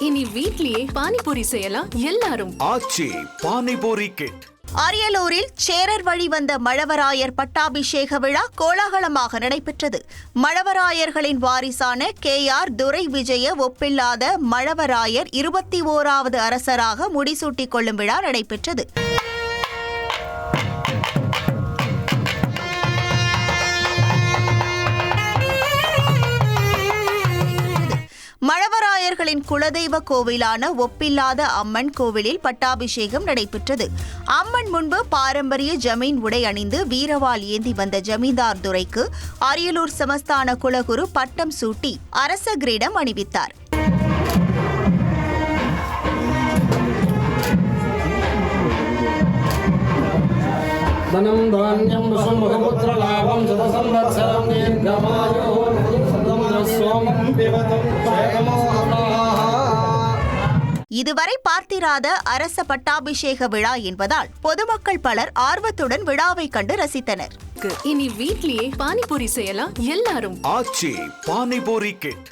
இனி வீட்லயே பானிபூரி செய்யலாம் எல்லாரும். ஆச்சி பானிபூரி கிட். அரியலூரில் சேரர் வழி வந்த மழவராயர் பட்டாபிஷேக விழா கோலாகலமாக நடைபெற்றது. மழவராயர்களின் வாரிசான KR துரை விஜய ஒப்பில்லாத மழவராயர் 21வது அரசராக முடிசூட்டிக் கொள்ளும் விழா நடைபெற்றது. மழவராயர்களின் குலதெய்வ கோவிலான ஒப்பில்லாத அம்மன் கோவிலில் பட்டாபிஷேகம் நடைபெற்றது. அம்மன் முன்பு பாரம்பரிய ஜமீன் உடை அணிந்து வீரவாள் ஏந்தி வந்த ஜமீன்தார் துரைக்கு அரியலூர் சமஸ்தான குலகுரு பட்டம் சூட்டி அரச கிரீடம் அணிவித்தார். தனம் தானியம் வசுமுகபுத்திர லாபம் சதசம்வத்சரம் தீர்க்கமாயோ சோமம் பிபதம் இதுவரை பார்த்திராத அரச பட்டாபிஷேக விழா என்பதால் பொதுமக்கள் பலர் ஆர்வத்துடன் விழாவை கண்டு ரசித்தனர். இனி வீட்லயே பானிபூரி செய்யலாம் எல்லாரும். ஆச்சி பானிபூரி கிட்.